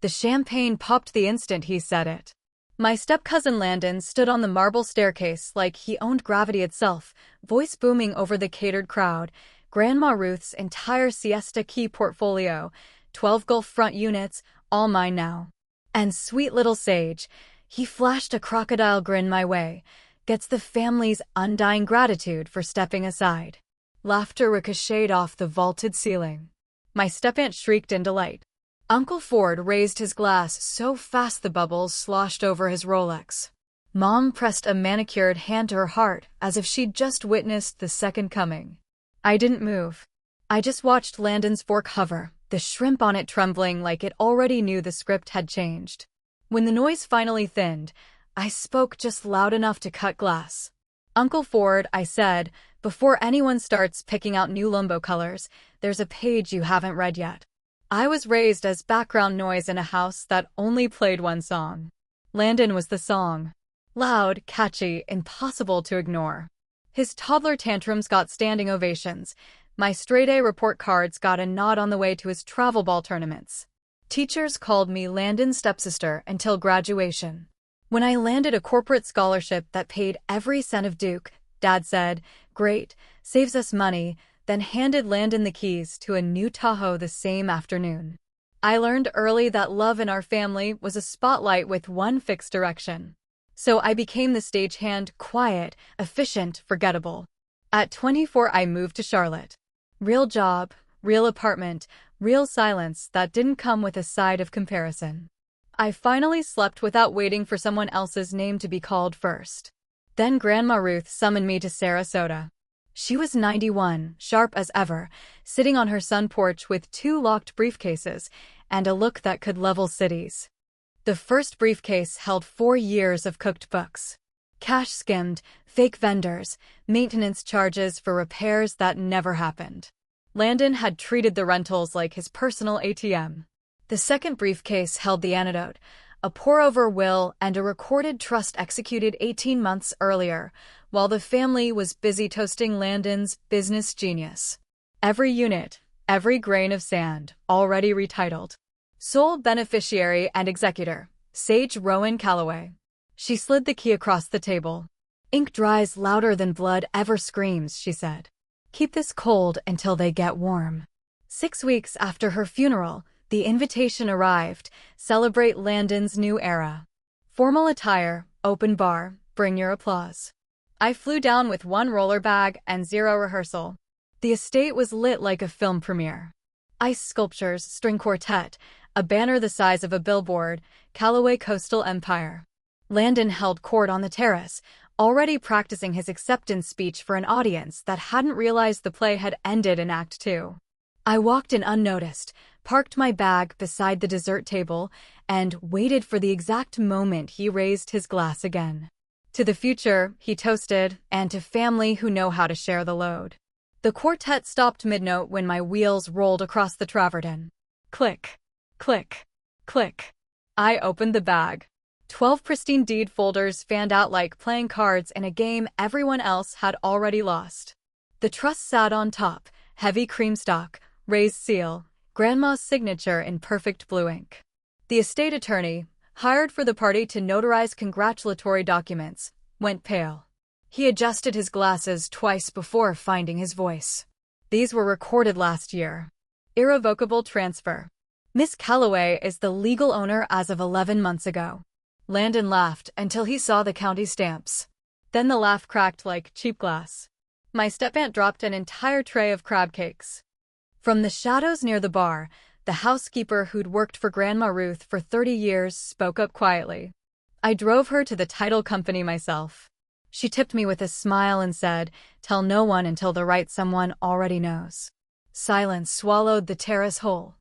The champagne popped the instant he said it. My step-cousin Landon stood on the marble staircase like he owned gravity itself, voice booming over the catered crowd. Grandma Ruth's entire Siesta Key portfolio, 12 Gulf front units, all mine now. And sweet little Sage, he flashed a crocodile grin my way, gets the family's undying gratitude for stepping aside. Laughter ricocheted off the vaulted ceiling. My step-aunt shrieked in delight. Uncle Ford raised his glass so fast the bubbles sloshed over his Rolex. Mom pressed a manicured hand to her heart as if she'd just witnessed the second coming. I didn't move. I just watched Landon's fork hover, the shrimp on it trembling like it already knew the script had changed. When the noise finally thinned, I spoke just loud enough to cut glass. Uncle Ford, I said, before anyone starts picking out new Lumbo colors, there's a page you haven't read yet. I was raised as background noise in a house that only played one song. Landon was the song. Loud, catchy, impossible to ignore. His toddler tantrums got standing ovations. My straight-A report cards got a nod on the way to his travel ball tournaments. Teachers called me Landon's stepsister until graduation. When I landed a corporate scholarship that paid every cent of Duke, Dad said, "Great, saves us money," then handed Landon the keys to a new Tahoe the same afternoon. I learned early that love in our family was a spotlight with one fixed direction. So I became the stagehand, quiet, efficient, forgettable. At 24, I moved to Charlotte. Real job, real apartment, real silence that didn't come with a side of comparison. I finally slept without waiting for someone else's name to be called first. Then Grandma Ruth summoned me to Sarasota. She was 91, sharp as ever, sitting on her sun porch with 2 locked briefcases and a look that could level cities. The first briefcase held 4 years of cooked books. Cash skimmed, fake vendors, maintenance charges for repairs that never happened. Landon had treated the rentals like his personal ATM. The second briefcase held the antidote, a pour-over will and a recorded trust executed 18 months earlier, while the family was busy toasting Landon's business genius. Every unit, every grain of sand, already retitled. Sole beneficiary and executor, Sage Rowan Calloway. She slid the key across the table. "Ink dries louder than blood ever screams," she said. "Keep this cold until they get warm." 6 weeks after her funeral, the invitation arrived. Celebrate Landon's new era. Formal attire, open bar, bring your applause. I flew down with 1 roller bag and 0 rehearsal. The estate was lit like a film premiere. Ice sculptures, string quartet, a banner the size of a billboard, Calloway Coastal Empire. Landon held court on the terrace, already practicing his acceptance speech for an audience that hadn't realized the play had ended in Act 2. I walked in unnoticed, parked my bag beside the dessert table, and waited for the exact moment he raised his glass again. To the future, he toasted, and to family who know how to share the load. The quartet stopped mid-note when my wheels rolled across the travertin. Click, click, click. I opened the bag. 12 pristine deed folders fanned out like playing cards in a game everyone else had already lost. The trust sat on top, heavy cream stock, raised seal, Grandma's signature in perfect blue ink. The estate attorney, hired for the party to notarize congratulatory documents, went pale. He adjusted his glasses twice before finding his voice. "These were recorded last year. Irrevocable transfer. Miss Calloway is the legal owner as of 11 months ago." Landon laughed until he saw the county stamps. Then the laugh cracked like cheap glass. My step-aunt dropped an entire tray of crab cakes. From the shadows near the bar, the housekeeper who'd worked for Grandma Ruth for 30 years spoke up quietly. I drove her to the title company myself. She tipped me with a smile and said, "Tell no one until the right someone already knows." Silence swallowed the terrace whole.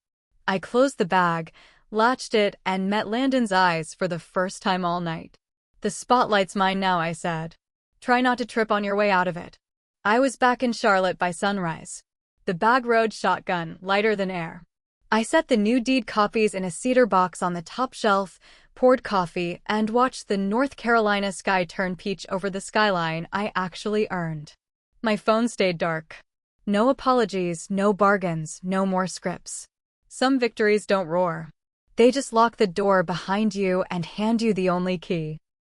I closed the bag, latched it, and met Landon's eyes for the first time all night. "The spotlight's mine now," I said. "Try not to trip on your way out of it." I was back in Charlotte by sunrise. The bag rode shotgun, lighter than air. I set the new deed copies in a cedar box on the top shelf, poured coffee, and watched the North Carolina sky turn peach over the skyline I actually earned. My phone stayed dark. No apologies, no bargains, no more scripts. Some victories don't roar. They just lock the door behind you and hand you the only key.